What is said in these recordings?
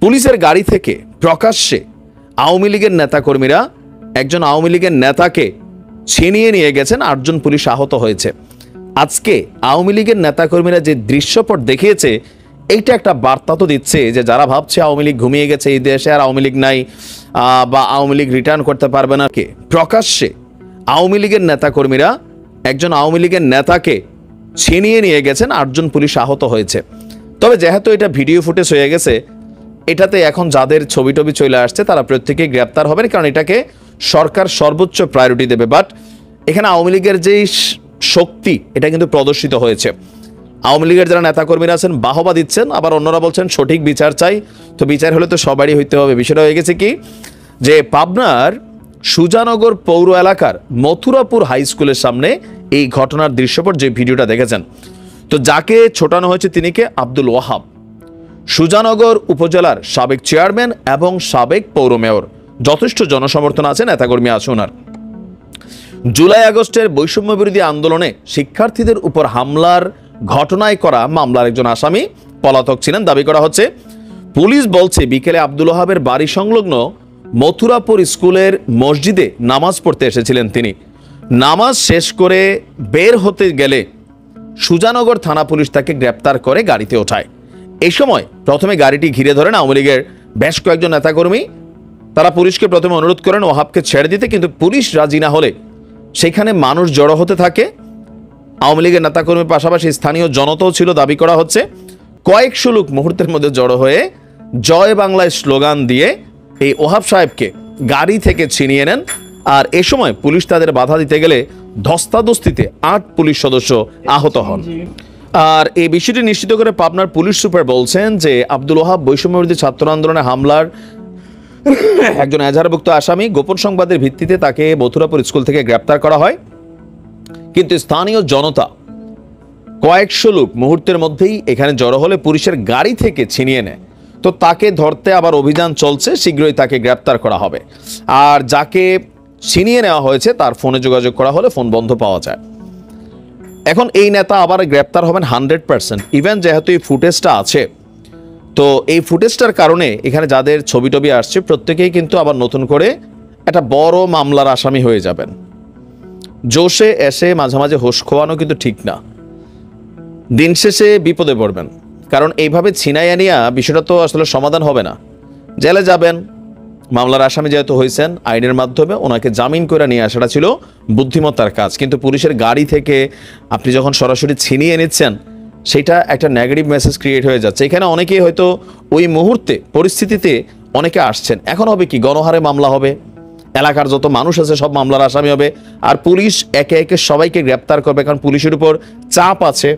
পুলিশের গাড়ি থেকে প্রকাশ্যে আওয়ামী লীগের নেতাকর্মীরা একজন আওয়ামী লীগের নেতাকে ছিনিয়ে নিয়ে গেছেন, 8 জন পুলিশ আহত হয়েছে। আজকে আওয়ামী লীগের নেতাকর্মীরা যে দৃশ্যপট দেখিয়েছে, এইটা একটা বার্তা তো দিচ্ছে যে যারা ভাবছে আওয়ামী লীগ ঘুমিয়ে গেছে, এই দেশে আর আওয়ামী লীগ নাই বা আওয়ামী লীগ রিটার্ন করতে পারবে না, কে প্রকাশ্যে আওয়ামী লীগের নেতাকর্মীরা একজন আওয়ামী লীগের নেতাকে ছিনিয়ে নিয়ে গেছেন, 8 জন পুলিশ আহত হয়েছে। তবে যেহেতু এটা ভিডিও ফুটেজ হয়ে গেছে, এটাতে এখন যাদের ছবি টবি চলে আসছে তারা প্রত্যেকেই গ্রেপ্তার হবেন, কারণ এটাকে সরকার সর্বোচ্চ প্রায়োরিটি দেবে। বাট এখানে আওয়ামী লীগের যেই শক্তি, এটা কিন্তু প্রদর্শিত হয়েছে। আওয়ামী লীগের যারা নেতাকর্মীরা আছেন বাহবা দিচ্ছেন, আবার অন্যরা বলছেন সঠিক বিচার চাই। তো বিচার হলে তো সবারই হইতে হবে। বিষয়টা হয়ে গেছে কি, যে পাবনার সুজানগর পৌর এলাকার মথুরাপুর হাই স্কুলের সামনে এই ঘটনার দৃশ্যপট যে ভিডিওটা দেখেছেন, তো যাকে ছোটানো হয়েছে তিনি কে আব্দুল ওয়াহাব, সুজানগর উপজেলার সাবেক চেয়ারম্যান এবং সাবেক পৌর মেয়র। যথেষ্ট জনসমর্থন আছে, নেতাকর্মী আছে ওনার। জুলাই আগস্টের বৈষম্য বিরোধী আন্দোলনে শিক্ষার্থীদের উপর হামলার ঘটনায় করা মামলার একজন আসামি পলাতক ছিলেন দাবি করা হচ্ছে। পুলিশ বলছে বিকেলে আব্দুল ওয়াহাবের বাড়ি সংলগ্ন মথুরাপুর স্কুলের মসজিদে নামাজ পড়তে এসেছিলেন তিনি। নামাজ শেষ করে বের হতে গেলে সুজানগর থানা পুলিশ তাকে গ্রেপ্তার করে গাড়িতে ওঠায়। এই সময় প্রথমে গাড়িটি ঘিরে ধরেন আওয়ামী লীগের বেশ কয়েকজন নেতাকর্মী। তারা পুলিশকে প্রথমে অনুরোধ করেন ওয়াহাবকে ছেড়ে দিতে, কিন্তু পুলিশ রাজি না হলে সেখানে মানুষ জড়ো হতে থাকে। আওয়ামী লীগের নেতাকর্মীর পাশাপাশি স্থানীয় জনতাও ছিল। দাবি করা হচ্ছে কয়েকশো লোক মুহূর্তের মধ্যে জড়ো হয়ে জয় বাংলায় স্লোগান দিয়ে এই ওয়াহাব সাহেবকে গাড়ি থেকে ছিনিয়ে নেন। আর এ সময় পুলিশ তাদের বাধা দিতে গেলে ধস্তাধস্তিতে 8 পুলিশ সদস্য আহত হন। আর এই বিষয়টি নিশ্চিত করে পাবনার পুলিশ সুপার বলছেন যে আব্দুল ওয়াহাব বৈষম্যবিরোধী ছাত্র আন্দোলনে হামলার একজন এজাহারভুক্ত আসামি। গোপন সংবাদের ভিত্তিতে তাকে মথুরাপুর স্কুল থেকে গ্রেপ্তার করা হয়, কিন্তু স্থানীয় জনতা কয়েকশো লোক মুহূর্তের মধ্যেই এখানে জড়ো হলে পুলিশের গাড়ি থেকে ছিনিয়ে নেয়। তো তাকে ধরতে আবার অভিযান চলছে, শীঘ্রই তাকে গ্রেপ্তার করা হবে। আর যাকে ছিনিয়ে নেওয়া হয়েছে তার ফোনে যোগাযোগ করা হলে ফোন বন্ধ পাওয়া যায়। এখন এই নেতা আবার গ্রেপ্তার হবেন 100%। ইভেন যেহেতু এই ফুটেজটা আছে, তো এই ফুটেজটার কারণে এখানে যাদের ছবি টবি আসছে প্রত্যেকেই কিন্তু আবার নতুন করে একটা বড় মামলার আসামি হয়ে যাবেন। জোশে এসে মাঝে মাঝে হোশ খোয়ানো কিন্তু ঠিক না, দিন শেষে বিপদে পড়বেন। কারণ এইভাবে ছিনাইয়া নিয়া বিষয়টা তো আসলে সমাধান হবে না। জেলে যাবেন, মামলার আসামি যেহেতু হয়েছেন আইনের মাধ্যমে ওনাকে জামিন করে নিয়ে আসাটা ছিল বুদ্ধিমত্তার কাজ। কিন্তু পুলিশের গাড়ি থেকে আপনি যখন সরাসরি ছিনিয়ে নিচ্ছেন, সেটা একটা নেগেটিভ মেসেজ ক্রিয়েট হয়ে যাচ্ছে। এখানে অনেকেই হয়তো ওই মুহূর্তে পরিস্থিতিতে অনেকে আসছেন। এখন হবে কি, গণহারে মামলা হবে, এলাকার যত মানুষ আছে সব মামলার আসামি হবে, আর পুলিশ একে একে সবাইকে গ্রেপ্তার করবে, কারণ পুলিশের উপর চাপ আছে।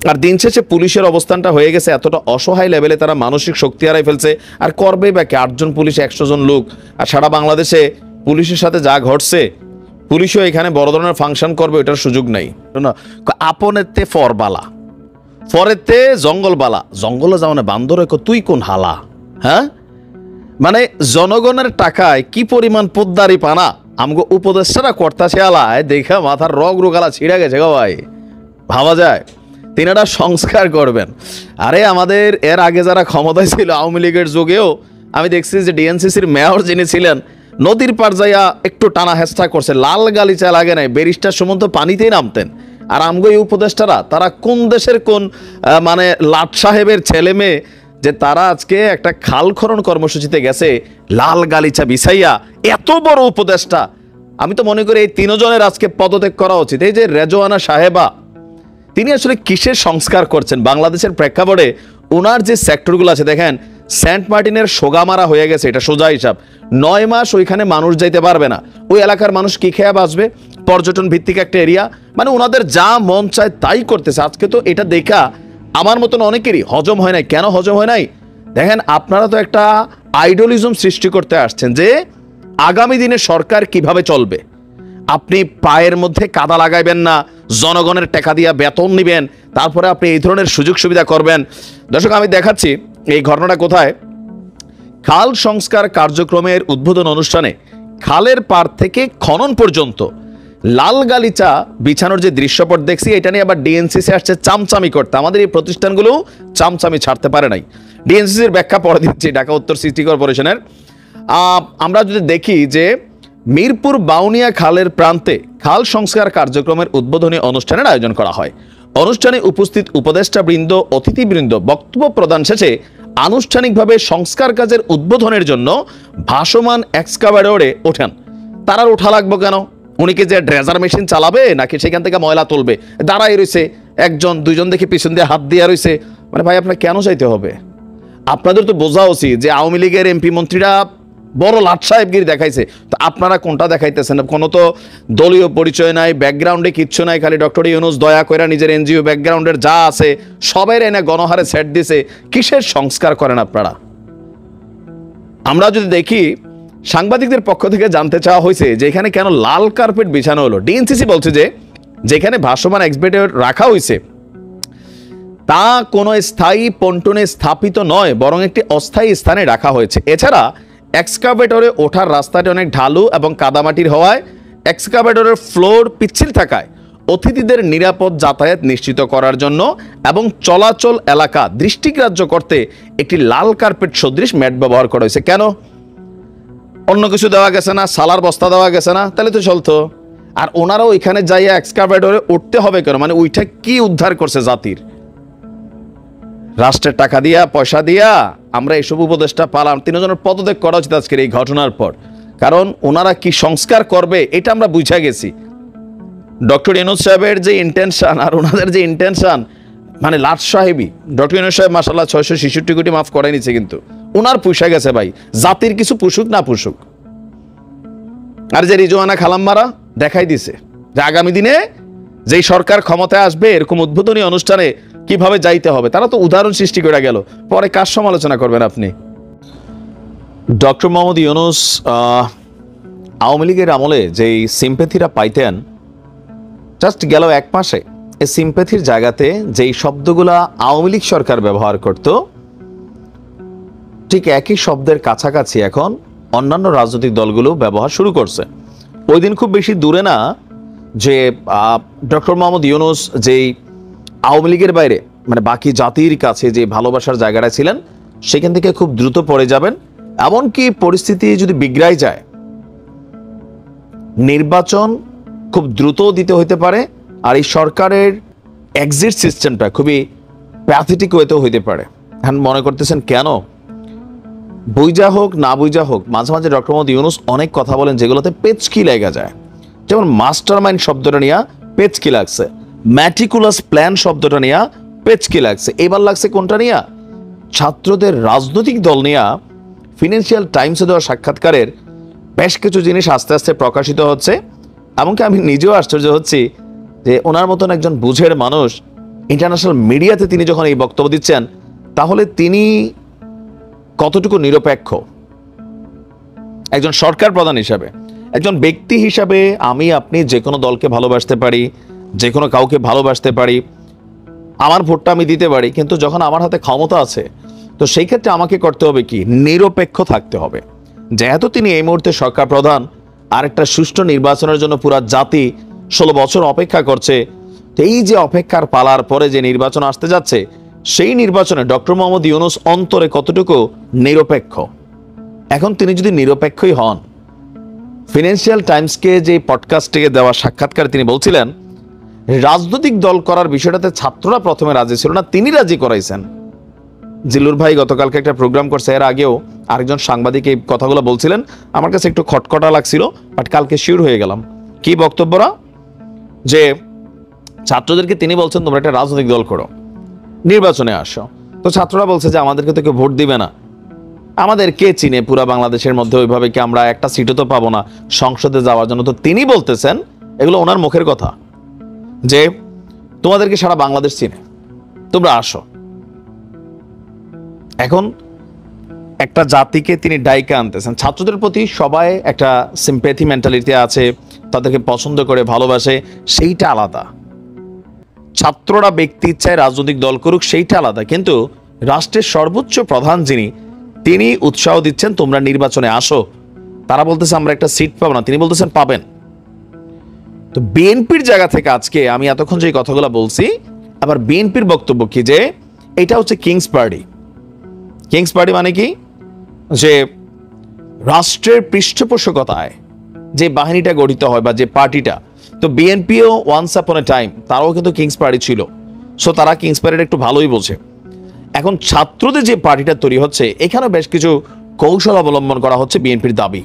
আর দিন শেষে পুলিশের অবস্থানটা হয়ে গেছে এতটা অসহায় লেভেলে, তারা মানসিক শক্তি হারাই ফেলছে। আর করবে বা কি, 8 জন পুলিশ 100 জন লোক। আর সারা বাংলাদেশে পুলিশের সাথে যা ঘটছে, পুলিশও এখানে বড় ধরনের ফাংশন করবে ওটার সুযোগ নাই। আপনেতে ফরবালা, ফরেতে জঙ্গলবালা, জঙ্গলে যাও না বান্দর, তুই কোন হালা? হ্যাঁ, মানে জনগণের টাকায় কি পরিমাণ পোদ্দারি পানা আমগো উপদেষ্টারা কর্তাছে আলায় দেখা মাথার রগ রোগালা ছিঁড়া গেছে গো ভাই। ভাবা যায় তিনারা সংস্কার করবেন। আরে আমাদের এর আগে যারা ক্ষমতায় ছিল আওয়ামী লীগের যুগেও আমি দেখছি যে ডিএনসিসির মেয়র যিনি ছিলেন নদীর পার যাইয়া একটু টানা হেঁচড়া করছে, লাল গালিচা লাগে নাই, ব্যারিস্টার সুমন্ত পানিতেই নামতেন। আর আমগো এই উপদেষ্টারা তারা কোন দেশের কোন মানে লাট সাহেবের ছেলে মেয়ে যে তারা আজকে একটা খাল খনন কর্মসূচিতে গেছে লাল গালিচা বিছাইয়া, এত বড় উপদেষ্টা। আমি তো মনে করি এই 3 জনের আজকে পদত্যাগ করা উচিত। এই যে রেজওয়ানা সাহেবা, তিনি আসলে কিসের সংস্কার করছেন বাংলাদেশের প্রেক্ষাপটে? ওনার যে সেক্টরগুলো আছে দেখেন, সেন্ট মার্টিনের সোগামারা হয়ে গেছে, এটা সোজা হিসাব। 9 মাস ওইখানে মানুষ যাইতে পারবে না। ওই এলাকার মানুষ কি খেয়ে বাঁচবে? পর্যটন ভিত্তিক একটা এরিয়া, মানে ওনাদের যা মন চায় তাই করতেছে। আজকে তো এটা দেখা আমার মতন অনেকেরই হজম হয় নাই। কেন হজম হয় নাই? দেখেন, আপনারা তো একটা আইডলিজম সৃষ্টি করতে আসছেন যে আগামী দিনে সরকার কিভাবে চলবে। আপনি পায়ের মধ্যে কাদা লাগাইবেন না, জনগণের টাকা দিয়া বেতন নিবেন, তারপরে আপনি এই ধরনের সুযোগ সুবিধা করবেন। দর্শক, আমি দেখাচ্ছি এই ঘটনাটা কোথায়। খাল সংস্কার কার্যক্রমের উদ্বোধন অনুষ্ঠানে খালের পার থেকে খনন পর্যন্ত লাল গালিচা বিছানোর যে দৃশ্যপট দেখছি, এটা নিয়ে আবার ডিএনসিসি আসছে চামচামি করতে। আমাদের এই প্রতিষ্ঠানগুলো চামচামি ছাড়তে পারে নাই। ডিএনসিসির ব্যাখ্যা পরে দিচ্ছি, ঢাকা উত্তর সিটি কর্পোরেশনের। আমরা যদি দেখি যে মিরপুর বাউনিয়া খালের প্রান্তে খাল সংস্কার কার্যক্রমের উদ্বোধনী অনুষ্ঠানের আয়োজন করা হয়। অনুষ্ঠানে উপস্থিত উপদেষ্টাবৃন্দ, অতিথিবৃন্দ বক্তব্য প্রদান শেষে আনুষ্ঠানিকভাবে সংস্কার কাজের উদ্বোধনের জন্য ভাসমান এক্সকাভেটরে ওঠেন। তার আর ওঠা লাগবে কেন? উনি কি যে ড্রেজার মেশিন চালাবে নাকি সেখান থেকে ময়লা তুলবে? দাঁড়াই রয়েছে একজন দুইজন দেখে পিছন দিয়ে হাত দিয়ে রয়েছে। মানে ভাই, আপনার কেন চাইতে হবে? আপনাদের তো বোঝা উচিত যে আওয়ামী লীগের এমপি মন্ত্রীরা বড় লাট সাহেবগিরি দেখাইছে, তো আপনারা কোনটা দেখাইতেছেন? কোনো তো দলীয় পরিচয় নাই, ব্যাকগ্রাউন্ডে কিচ্ছু নাই, খালি ডক্টর ইউনূস দয়া করে নিজের এনজিও ব্যাকগ্রাউন্ডের যা আছে সবাই এনে গণহারে সেট দিছে। কিসের সংস্কার করেন আপনারা? আমরা যদি দেখি, সাংবাদিকদের পক্ষ থেকে জানতে চাওয়া হয়েছে যে এখানে কেন লাল কার্পেট বিছানো হলো। ডিএনসিসি বলছে যে যেখানে ভাসমান এক্সকাভেটর রাখা হয়েছে তা কোনো স্থায়ী পন্টনে স্থাপিত নয়, বরং একটি অস্থায়ী স্থানে রাখা হয়েছে। এছাড়া এক্সকাভেটরে ওঠার রাস্তাটি অনেক ঢালু এবং কাদামাটির হওয়ায় এক্সকাভেটরের ফ্লোর পিচ্ছিল থাকায় অতিথিদের নিরাপদ যাতায়াত নিশ্চিত করার জন্য এবং চলাচল এলাকা দৃষ্টিগ্রাহ্য করতে একটি লাল কার্পেট সদৃশ ম্যাট ব্যবহার করা হয়েছে। কেন? অন্য কিছু দেওয়া গেছে না? সালার বস্তা দেওয়া গেছে না? তাহলে তো চলতো। আর ওনারাও এখানে যাইয়া এক্সকাভেটরে উঠতে হবে কেন? মানে ওইটা কি উদ্ধার করছে জাতির? রাষ্ট্রের টাকা দিয়া, পয়সা দিয়া আমরা এইসব উপদেষ্টা পালাম। 3 জনের পদত্যাগ করা উচিত আজকের এই ঘটনার পর। কারণ ওনারা কি সংস্কার করবে এটা আমরা বুঝা গেছি। ডক্টর ইউনূস সাহেবের যে ইন্টেনশন আর ওনাদের যে ইন্টেনশন, মানে লাট সাহেবই। ডক্টর ইউনূস সাহেব মাশাআল্লাহ 666 কোটি মাফ করে নিচ্ছে, কিন্তু ওনার পুষা গেছে ভাই। জাতির কিছু পুষুক না পুষুক। আর যে রিজওয়ানা খালাম্মারা দেখাই দিছে যে আগামী দিনে যেই সরকার ক্ষমতায় আসবে এরকম উদ্বোধনী অনুষ্ঠানে কিভাবে যাইতে হবে, তারা তো উদাহরণ সৃষ্টি করে গেল। পরে কার সমালোচনা করবেন আপনি? ডক্টর মোহাম্মদ ইউনূস আওয়ামী লীগের আমলে যেই সিম্প্যাথিরা পাইতেন, জাস্ট গেল 1 মাসে এই সিম্প্যাথির জায়গাতে যেই শব্দগুলা আওয়ামী লীগ সরকার ব্যবহার করত, ঠিক একই শব্দের কাছাকাছি এখন অন্যান্য রাজনৈতিক দলগুলো ব্যবহার শুরু করছে। ওই দিন খুব বেশি দূরে না যে ডক্টর মোহাম্মদ ইউনূস যেই আওয়ামী লীগের বাইরে মানে বাকি জাতির কাছে যে ভালোবাসার জায়গাটা ছিলেন সেখান থেকে খুব দ্রুত পড়ে যাবেন। এমনকি পরিস্থিতি যদি বিগড়াই যায়, নির্বাচন খুব দ্রুত দিতে হইতে পারে। আর এই সরকারের এক্সিট সিস্টেমটা খুবই প্যাথেটিক ওয়েতেও হইতে পারে। এখন মনে করতেছেন কেন? বুঝা হোক না বুঝা হোক, মাঝে মাঝে ডক্টর মোহাম্মদ ইউনূস অনেক কথা বলেন যেগুলোতে পেচকি লেগে যায়। যেমন মাস্টার মাইন্ড শব্দটা নিয়ে পেচকি লাগছে, ম্যাটিকুলাস প্ল্যান শব্দটা নিয়ে পেচকি লাগছে। এবার লাগছে কোনটা নিয়ে? ছাত্রদের রাজনৈতিক দল নিয়ে ফিনান্সিয়াল টাইমসে দেওয়া সাক্ষাৎকারের বেশ কিছু জিনিস আস্তে আস্তে প্রকাশিত হচ্ছে। এমনকি আমি নিজেও আশ্চর্য হচ্ছি যে ওনার মতন একজন বুঝের মানুষ ইন্টারন্যাশনাল মিডিয়াতে তিনি যখন এই বক্তব্য দিচ্ছেন, তাহলে তিনি কতটুকু নিরপেক্ষ একজন সরকার প্রধান হিসাবে। একজন ব্যক্তি হিসাবে আমি আপনি যে কোনো দলকে ভালোবাসতে পারি, যে কোনো কাউকে ভালোবাসতে পারি, আমার ভোটটা আমি দিতে পারি, কিন্তু যখন আমার হাতে ক্ষমতা আছে তো সেই ক্ষেত্রে আমাকে করতে হবে কি? নিরপেক্ষ থাকতে হবে। যেহেতু তিনি এই মুহূর্তে সরকার প্রধান, আরেকটা সুষ্ঠু নির্বাচনের জন্য পুরা জাতি 16 বছর অপেক্ষা করছে। তো এই যে অপেক্ষার পালার পরে যে নির্বাচন আসতে যাচ্ছে, সেই নির্বাচনে ডক্টর মোহাম্মদ ইউনূস অন্তরে কতটুকু নিরপেক্ষ? এখন তিনি যদি নিরপেক্ষই হন, ফিনান্সিয়াল টাইমসকে যে পডকাস্টে দেওয়া সাক্ষাৎকারে তিনি বলছিলেন রাজনৈতিক দল করার বিষয়টাতে ছাত্ররা প্রথমে রাজি ছিল না, তিনি রাজি করাইছেন। জিল্লুর ভাই গতকালকে একটা প্রোগ্রাম করছে, এর আগেও আরেকজন সাংবাদিক এই কথাগুলো বলছিলেন। আমার কাছে একটু খটখটা লাগছিল, বাট কালকে শিওর হয়ে গেলাম। কি বক্তব্যরা? যে ছাত্রদেরকে তিনি বলছেন তোমরা একটা রাজনৈতিক দল করো, নির্বাচনে আসো। তো ছাত্ররা বলছে যে আমাদেরকে তো কেউ ভোট দিবে না, আমাদের কে চিনে পুরা বাংলাদেশের মধ্যে, ওইভাবে কি আমরা একটা সিটও তো পাবো না সংসদে যাওয়ার জন্য। তো তিনি বলতেছেন, এগুলো ওনার মুখের কথা, যে তোমাদেরকে সারা বাংলাদেশ চিনে, তোমরা আসো। এখন একটা জাতিকে তিনি ডাইকা আনতেছেন। ছাত্রদের প্রতি সবাই একটা সিম্প্যাথি মেন্টালিটি আছে, তাদেরকে পছন্দ করে ভালোবাসে, সেইটা আলাদা। ছাত্ররা ব্যক্তি ইচ্ছায় রাজনৈতিক দল করুক, সেইটা আলাদা। কিন্তু রাষ্ট্রের সর্বোচ্চ প্রধান যিনি, তিনি উৎসাহ দিচ্ছেন তোমরা নির্বাচনে আসো। তারা বলতেছে আমরা একটা সিট পাবো না, তিনি বলতেছেন পাবেন। তো বিএনপির জায়গা থেকে আজকে আমি এতক্ষণ যে কথাগুলো বলছি, আবার বিএনপির বক্তব্য কি যে এটা হচ্ছে কিংস পার্টি। কিংস পার্টি মানে কি, যে রাষ্ট্রের পৃষ্ঠপোষকতায় যে বাহিনীটা গঠিত হয় বা যে পার্টিটা, তো বিএনপিও ওয়ান্স আপন এ টাইম তারাও কিন্তু কিংস পার্টি ছিল। সো তারা কিংস পার্টিটা একটু ভালোই বোঝে। এখন ছাত্রদের যে পার্টিটা তৈরি হচ্ছে, এখানে বেশ কিছু কৌশল অবলম্বন করা হচ্ছে বিএনপির দাবি।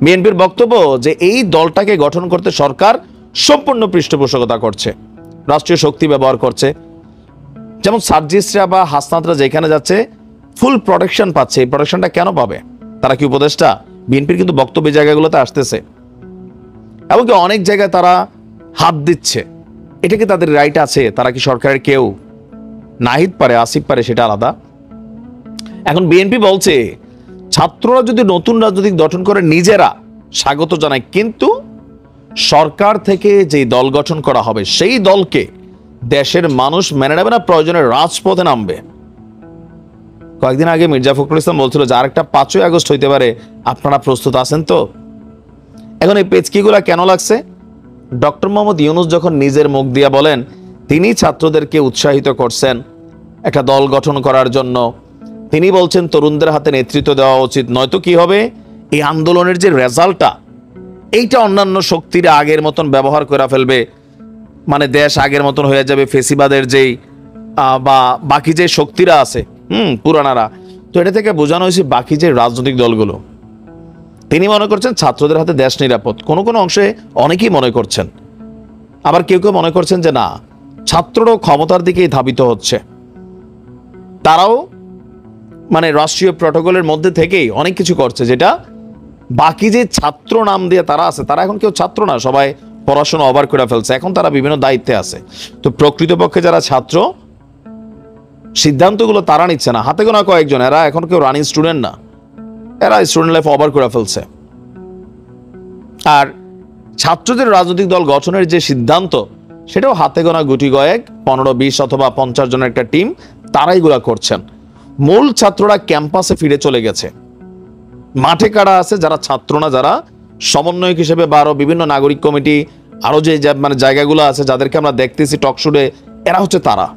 বিএনপির বক্তব্য যে এই দলটাকে গঠন করতে সরকার সম্পূর্ণ পৃষ্ঠপোষকতা করছে, রাষ্ট্রীয় শক্তি ব্যবহার করছে। যেমন সার্জিসরা বা হাসনাতরা যেখানে যাচ্ছে ফুল প্রোটেকশন পাচ্ছে। এই প্রোটেকশনটা কেন পাবে? তারা কি উপদেষ্টা? বিএনপির কিন্তু বক্তব্য জায়গাগুলোতে আসতেছে, এমনকি অনেক জায়গায় তারা হাত দিচ্ছে। এটা কি তাদের রাইট আছে? তারা কি সরকারের কেউ? নাহিদ পারে, আসিফ পারে, সেটা আলাদা। এখন বিএনপি বলছে ছাত্ররা যদি নতুন রাজনৈতিক গঠন করে নিজেরা স্বাগত জানায়, কিন্তু সরকার থেকে যে দল গঠন করা হবে সেই দলকে দেশের মানুষ মেনে নেবে না, প্রয়োজনে রাজপথে নামবে। কয়েকদিন আগে মির্জা ফখরুল ইসলাম বলছিল যে আরেকটা 5ই আগস্ট হইতে পারে, আপনারা প্রস্তুত আছেন তো? এখন এই পেচকিগুলা কেন লাগছে? ডক্টর মোহাম্মদ ইউনূস যখন নিজের মুখ দিয়ে বলেন তিনি ছাত্রদেরকে উৎসাহিত করছেন একটা দল গঠন করার জন্য, তিনি বলছেন তরুণদের হাতে নেতৃত্ব দেওয়া উচিত, নয়তো কি হবে এই আন্দোলনের যে রেজাল্টটা, এইটা অন্যান্য শক্তিরা আগের মতন ব্যবহার করে ফেলবে, মানে দেশ আগের মতন হয়ে যাবে ফেসিবাদের যেই বা বাকি যে শক্তিরা আছে পুরানারা। তো এটা থেকে বোঝানো হয়েছে বাকি যে রাজনৈতিক দলগুলো, তিনি মনে করছেন ছাত্রদের হাতে দেশ নিরাপদ। কোনো কোনো অংশে অনেকেই মনে করছেন, আবার কেউ কেউ মনে করছেন যে না, ছাত্ররাও ক্ষমতার দিকেই ধাবিত হচ্ছে, তারাও মানে রাষ্ট্রীয় প্রটোকলের মধ্যে থেকেই অনেক কিছু করছে, যেটা বাকি যে ছাত্র নাম দিয়ে তারা আছে, তারা এখন কেউ ছাত্র না, সবাই পড়াশোনা ওভার করে ফেলছে, এখন তারা বিভিন্ন দায়িত্বে আছে। তো প্রকৃতপক্ষে যারা ছাত্র, সিদ্ধান্তগুলো তারা নিচ্ছে না, হাতে গোনা কয়েকজন, এরা এখন কেউ রানিং স্টুডেন্ট না, এরা স্টুডেন্ট লাইফ ওভার করে ফেলছে। আর ছাত্রদের রাজনৈতিক দল গঠনের যে সিদ্ধান্ত, সেটাও হাতে গোনা গুটি কয়েক 15-20 অথবা 50 জনের একটা টিম, তারাই গুলা করছেন। মূল ছাত্ররা ক্যাম্পাসে ফিরে চলে গেছে, মাঠে কারা আছে যারা ছাত্র না, যারা সমন্বয়ক হিসেবে বা আরো বিভিন্ন নাগরিক কমিটি, আরো যে মানে জায়গাগুলো আছে যাদেরকে আমরা দেখতেছি টকশুটে, এরা হচ্ছে তারা।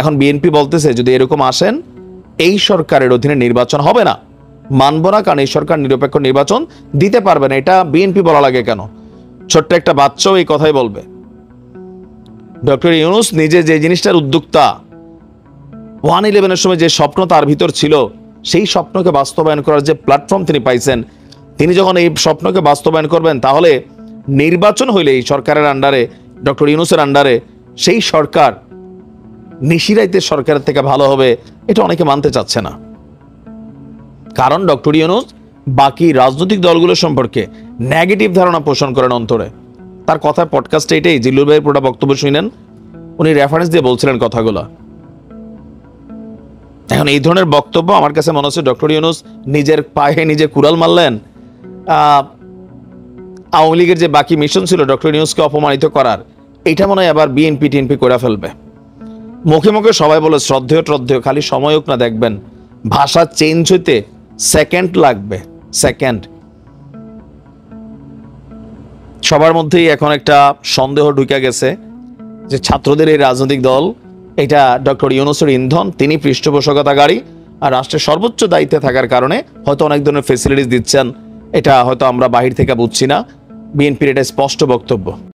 এখন বিএনপি বলতেছে যদি এরকম আসেন, এই সরকারের অধীনে নির্বাচন হবে না, মানব না, কারণ এই সরকার নিরপেক্ষ নির্বাচন দিতে পারবে না। এটা বিএনপি বলা লাগে কেন? ছোট্ট একটা বাচ্চাও এই কথাই বলবে। ডক্টর ইউনূস নিজে যে জিনিসটার উদ্যোক্তা, 1/11 সময় যে স্বপ্ন তার ভিতর ছিল, সেই স্বপ্নকে বাস্তবায়ন করার যে প্ল্যাটফর্ম তিনি পাইছেন, তিনি যখন এই স্বপ্নকে বাস্তবায়ন করবেন, তাহলে নির্বাচন হইলে এই সরকারের আন্ডারে, ডক্টর ইউনূসের আন্ডারে, সেই সরকার নিশিরাইতে সরকারের থেকে ভালো হবে, এটা অনেকে মানতে চাচ্ছে না। কারণ ডক্টর ইউনূস বাকি রাজনৈতিক দলগুলো সম্পর্কে নেগেটিভ ধারণা পোষণ করেন অন্তরে। তার কথার পডকাস্টে এটাই, জিল্লুর ভাইয়ের পুরোটা বক্তব্য শুনেন, উনি রেফারেন্স দিয়ে বলছিলেন কথাগুলো। এখন এই ধরনের বক্তব্য আমার কাছে মনে হচ্ছে ডক্টর ইউনূস নিজের পায়ে নিজে কুড়াল মারলেন। আওয়ামী লীগের যে বাকি মিশন ছিল ডক্টর ইউনূসকে অপমানিত করার, এটা মনে হয় আবার বিএনপি টিএনপি করে ফেলবে। মুখে মুখে সবাই বলে শ্রদ্ধেয় ট্রদ্ধেয়, খালি সময় হোক না, দেখবেন ভাষা চেঞ্জ হইতে সেকেন্ড লাগবে, সেকেন্ড। সবার মধ্যেই এখন একটা সন্দেহ ঢুকে গেছে যে ছাত্রদের এই রাজনৈতিক দল, এটা ডক্টর ইউনূসের ইন্ধন, তিনি পৃষ্ঠপোষকতাকারী, আর রাষ্ট্রের সর্বোচ্চ দায়িত্বে থাকার কারণে হয়তো অনেক ধরনের ফেসিলিটিস দিচ্ছেন। এটা হয়তো আমরা বাহির থেকে বুঝছি না, বিএনপির এটা স্পষ্ট বক্তব্য।